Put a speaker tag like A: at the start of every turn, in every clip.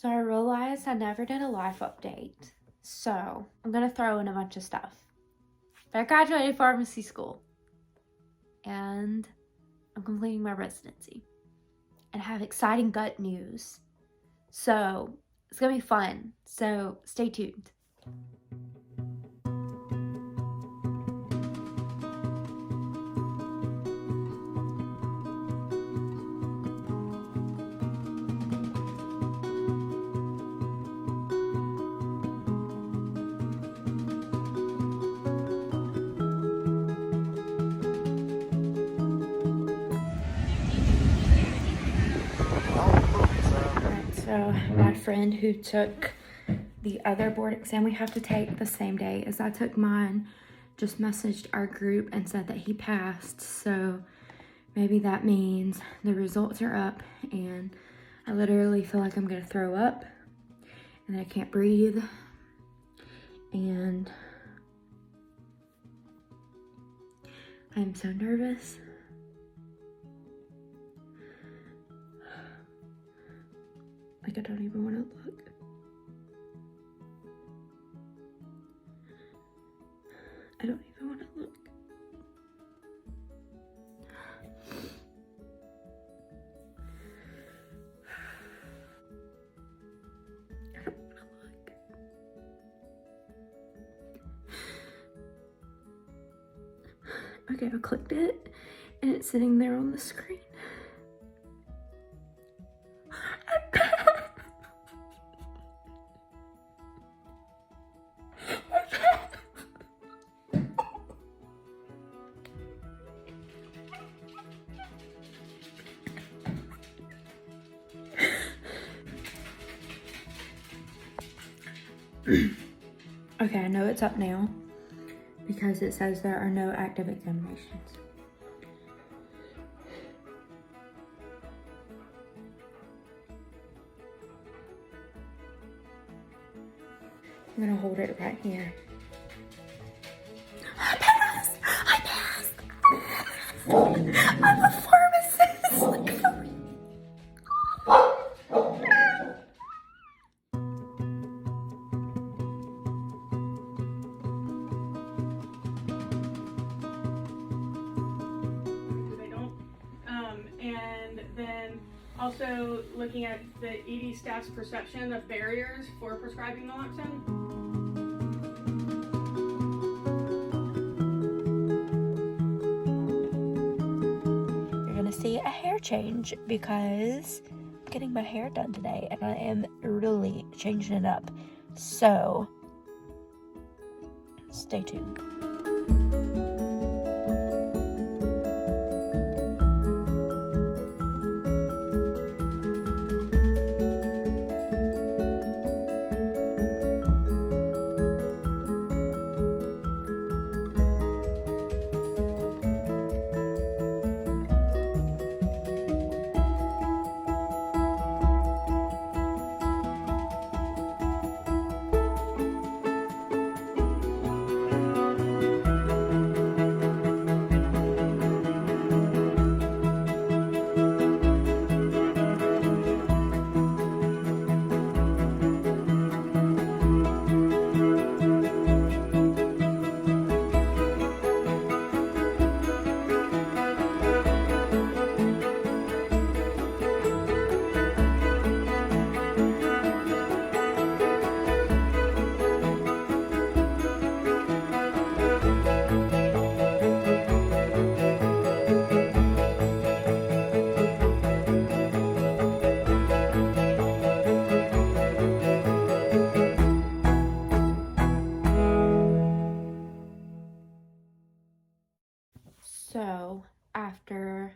A: So I realized I never did a life update. So I'm gonna throw in a bunch of stuff. But I graduated pharmacy school. And I'm completing my residency. And I have exciting gut news. So it's gonna be fun. So stay tuned. So my friend who took the other board exam we have to take the same day as I took mine just messaged our group and said that he passed. So maybe that means the results are up and I literally feel like I'm gonna throw up and I can't breathe. And I'm so nervous. Like I don't even want to look. I don't even want to look. I don't want to look. Okay, I clicked it and it's sitting there on the screen. Okay, I know it's up now because it says there are no active examinations. I'm gonna hold it right here. I passed! I passed! I'm a pharmacist!
B: And then also looking at the ED staff's perception of barriers for prescribing naloxone.
A: You're gonna see a hair change because I'm getting my hair done today and I am really changing it up. So stay tuned. So after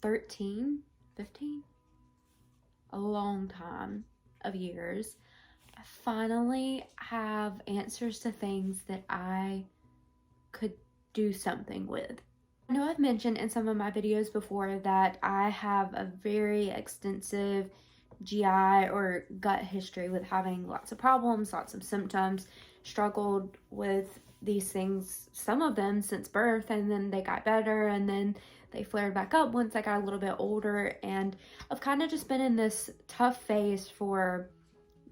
A: 15, a long time of years, I finally have answers to things that I could do something with. I know I've mentioned in some of my videos before that I have a very extensive GI or gut history with having lots of problems, lots of symptoms, struggled with these things, some of them since birth, and then they got better, and then they flared back up once I got a little bit older, and I've kind of just been in this tough phase for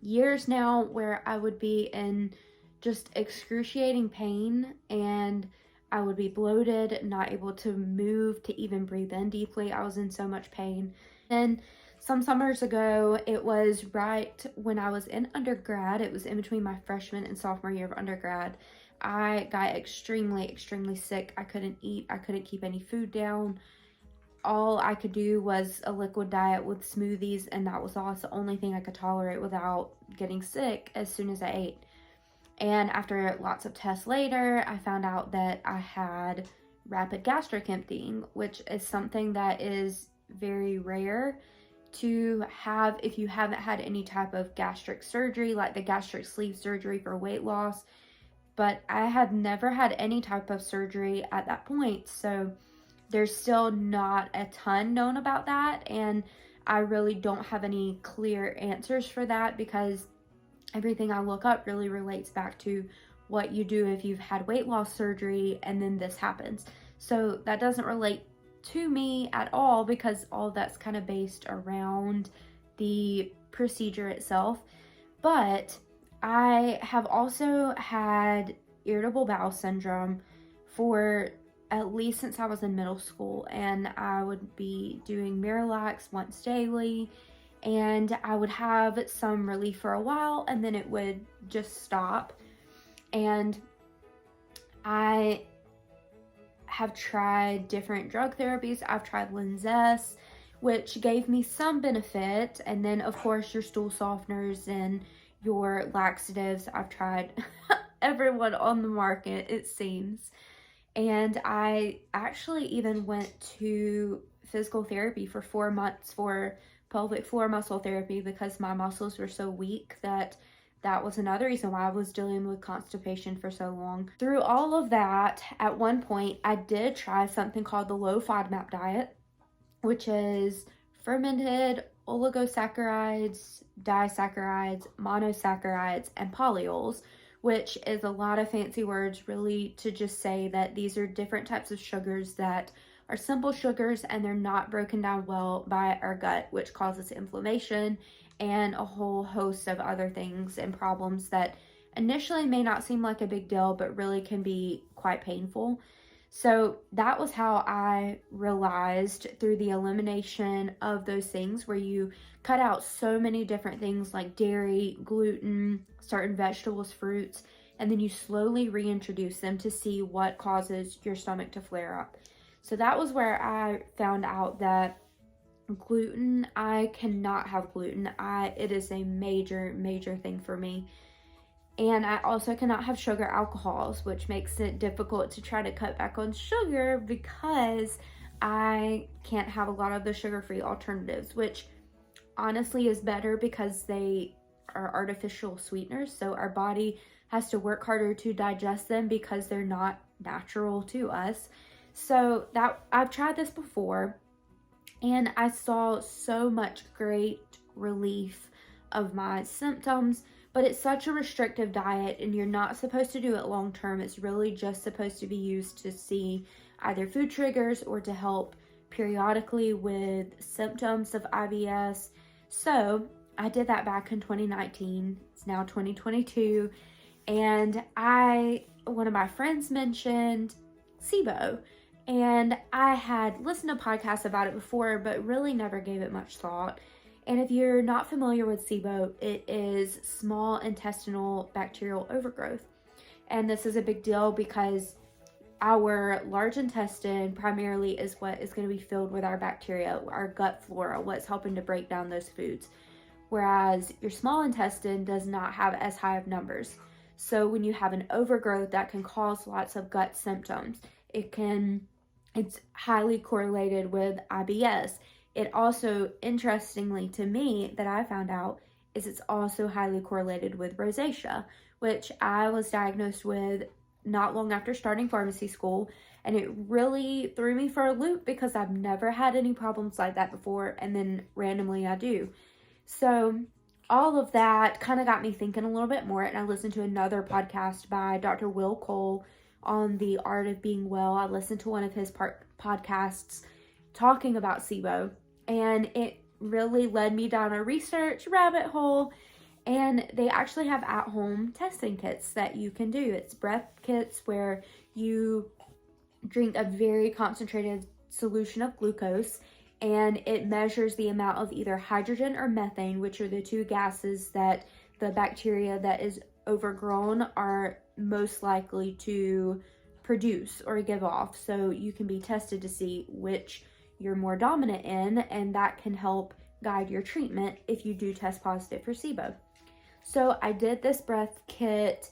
A: years now where I would be in just excruciating pain, and I would be bloated, not able to move, to even breathe in deeply. I was in so much pain. And some summers ago, it was right when I was in undergrad, it was in between my freshman and sophomore year of undergrad, I got extremely sick. I couldn't eat, I couldn't keep any food down. All I could do was a liquid diet with smoothies, and that was all. It's the only thing I could tolerate without getting sick as soon as I ate. And after lots of tests later, I found out that I had rapid gastric emptying, which is something that is very rare to have if you haven't had any type of gastric surgery, like the gastric sleeve surgery for weight loss. But I had never had any type of surgery at that point, so there's still not a ton known about that, and I really don't have any clear answers for that, because everything I look up really relates back to what you do if you've had weight loss surgery and then this happens. So that doesn't relate to me at all, because all of that's kind of based around the procedure itself. But I have also had irritable bowel syndrome for at least since I was in middle school, and I would be doing Miralax once daily, and I would have some relief for a while, and then it would just stop. And I have tried different drug therapies. I've tried Linzess, which gave me some benefit, and then of course your stool softeners and your laxatives. I've tried everyone on the market, it seems. And I actually even went to physical therapy for 4 months for pelvic floor muscle therapy, because my muscles were so weak that was another reason why I was dealing with constipation for so long. Through all of that, at one point, I did try something called the Low Fodmap Diet, which is fermented oligosaccharides, disaccharides, monosaccharides, and polyols, which is a lot of fancy words really to just say that these are different types of sugars that are simple sugars, and they're not broken down well by our gut, which causes inflammation and a whole host of other things and problems that initially may not seem like a big deal, but really can be quite painful. So that was how I realized, through the elimination of those things where you cut out so many different things like dairy, gluten, certain vegetables, fruits, and then you slowly reintroduce them to see what causes your stomach to flare up. So that was where I found out that gluten, I cannot have gluten. It is a major thing for me. And I also cannot have sugar alcohols, which makes it difficult to try to cut back on sugar, because I can't have a lot of the sugar-free alternatives, which honestly is better because they are artificial sweeteners. So our body has to work harder to digest them because they're not natural to us. So that I've tried this before, and I saw so much great relief of my symptoms. But it's such a restrictive diet, and you're not supposed to do it long term. It's really just supposed to be used to see either food triggers or to help periodically with symptoms of IBS. So I did that back in 2019. It's now 2022. And one of my friends mentioned Sibo. And I had listened to podcasts about it before, but really never gave it much thought. And if you're not familiar with Sibo, it is small intestinal bacterial overgrowth. And this is a big deal because our large intestine primarily is what is going to be filled with our bacteria, our gut flora, what's helping to break down those foods. Whereas your small intestine does not have as high of numbers. So when you have an overgrowth, that can cause lots of gut symptoms. It's highly correlated with IBS. It also, interestingly to me, that I found out, is it's also highly correlated with rosacea, which I was diagnosed with not long after starting pharmacy school. And it really threw me for a loop because I've never had any problems like that before, and then randomly I do. So all of that kind of got me thinking a little bit more, and I listened to another podcast by Dr. Will Cole, on the art of being well. I listened to one of his podcasts talking about Sibo, and it really led me down a research rabbit hole. And they actually have at-home testing kits that you can do. It's breath kits where you drink a very concentrated solution of glucose, and it measures the amount of either hydrogen or methane, which are the two gases that the bacteria that is overgrown are most likely to produce or give off. So you can be tested to see which you're more dominant in, and that can help guide your treatment if you do test positive for Sibo. So I did this breath kit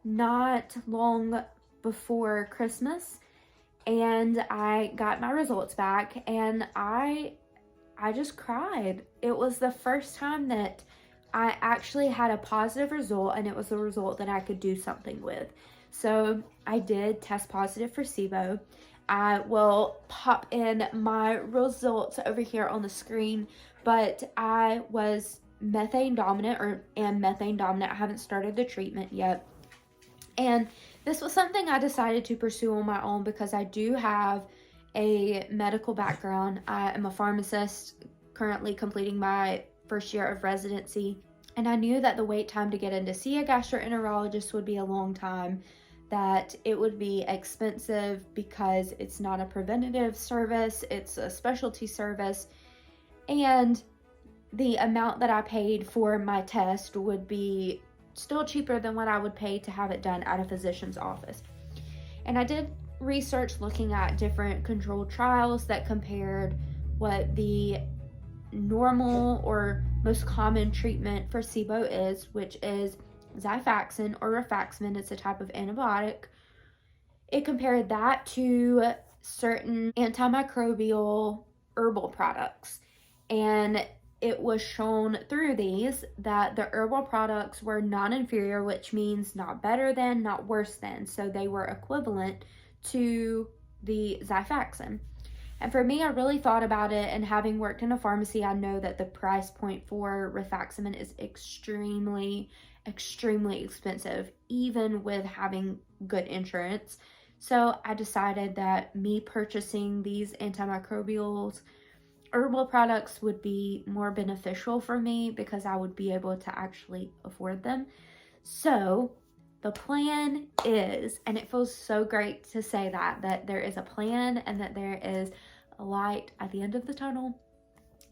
A: not long before Christmas, and I got my results back, and I just cried. It was the first time that I actually had a positive result, and it was a result that I could do something with. So I did test positive for Sibo. I will pop in my results over here on the screen, but I was methane dominant, or am methane dominant. I haven't started the treatment yet. And this was something I decided to pursue on my own because I do have a medical background. I am a pharmacist, currently completing my first year of residency. And I knew that the wait time to get in to see a gastroenterologist would be a long time, that it would be expensive because it's not a preventative service, it's a specialty service. And the amount that I paid for my test would be still cheaper than what I would pay to have it done at a physician's office. And I did research looking at different controlled trials that compared what the normal or most common treatment for Sibo is, which is Xifaxan or rifaximin. It's a type of antibiotic. It compared that to certain antimicrobial herbal products, and it was shown through these that the herbal products were non-inferior, which means not better than, not worse than. So they were equivalent to the Xifaxan. And for me, I really thought about it, and having worked in a pharmacy, I know that the price point for rifaximin is extremely expensive, even with having good insurance. So I decided that me purchasing these antimicrobials herbal products would be more beneficial for me because I would be able to actually afford them. So the plan is, and it feels so great to say that there is a plan and that there is a light at the end of the tunnel.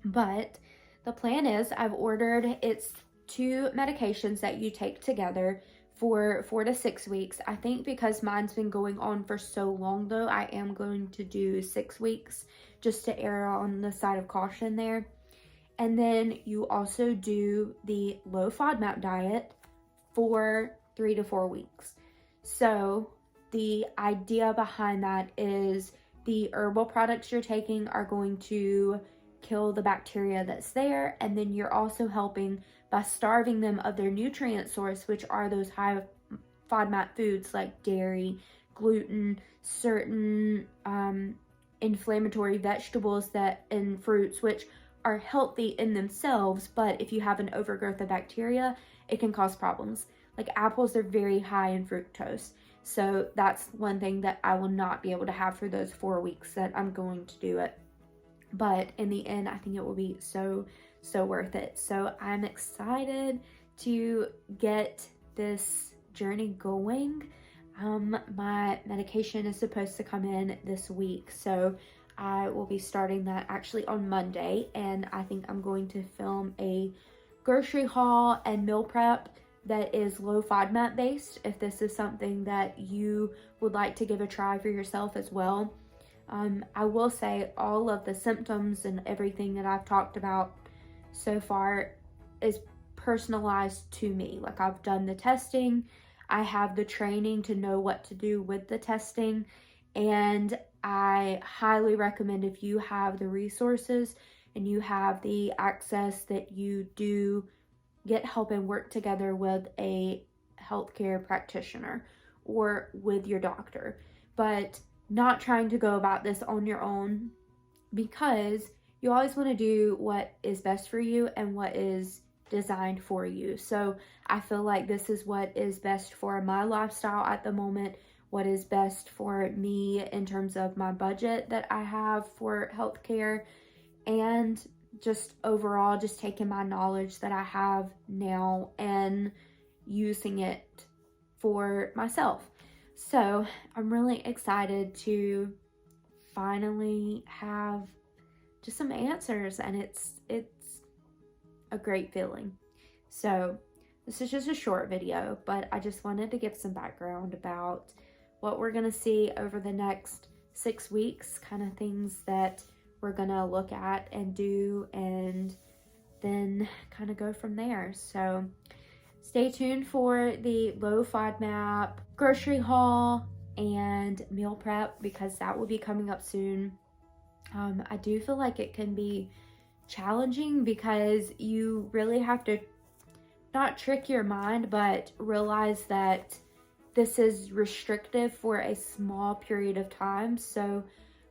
A: But the plan is, I've ordered, it's 2 medications that you take together for 4 to 6 weeks. I think because mine's been going on for so long though, I am going to do 6 weeks just to err on the side of caution there. And then you also do the Low Fodmap Diet for 3 to 4 weeks. So the idea behind that is the herbal products you're taking are going to kill the bacteria that's there, and then you're also helping by starving them of their nutrient source, which are those high FODMAP foods like dairy, gluten, certain inflammatory vegetables and fruits, which are healthy in themselves, but if you have an overgrowth of bacteria, it can cause problems. Like apples are very high in fructose. So that's one thing that I will not be able to have for those 4 weeks that I'm going to do it. But in the end, I think it will be so worth it. So I'm excited to get this journey going. My medication is supposed to come in this week, so I will be starting that actually on Monday, and I think I'm going to film a grocery haul and meal prep that is low FODMAP based, if this is something that you would like to give a try for yourself as well. I will say all of the symptoms and everything that I've talked about so far is personalized to me. Like, I've done the testing, I have the training to know what to do with the testing, and I highly recommend, if you have the resources and you have the access, that you do get help and work together with a healthcare practitioner or with your doctor, but not trying to go about this on your own, because you always want to do what is best for you and what is designed for you. So I feel like this is what is best for my lifestyle at the moment, what is best for me in terms of my budget that I have for healthcare, and just overall just taking my knowledge that I have now and using it for myself. So I'm really excited to finally have just some answers, and it's a great feeling. So this is just a short video, but I just wanted to give some background about what we're gonna see over the next 6 weeks, kind of things that we're gonna look at and do, and then kind of go from there. So stay tuned for the Low Fodmap grocery haul and meal prep, because that will be coming up soon. I do feel like it can be challenging because you really have to not trick your mind, but realize that this is restrictive for a small period of time. So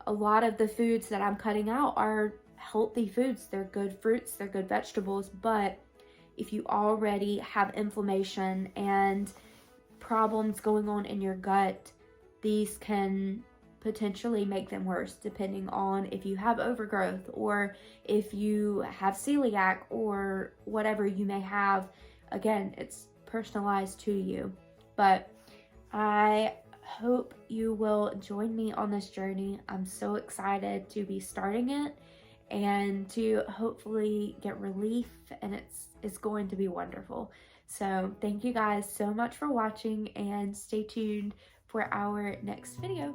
A: a lot of the foods that I'm cutting out are healthy foods. They're good fruits, they're good vegetables, but if you already have inflammation and problems going on in your gut, these can potentially make them worse, depending on if you have overgrowth or if you have celiac or whatever you may have. Again, it's personalized to you, but I hope you will join me on this journey. I'm so excited to be starting it and to hopefully get relief, and it's going to be wonderful. So thank you guys so much for watching, and stay tuned for our next video.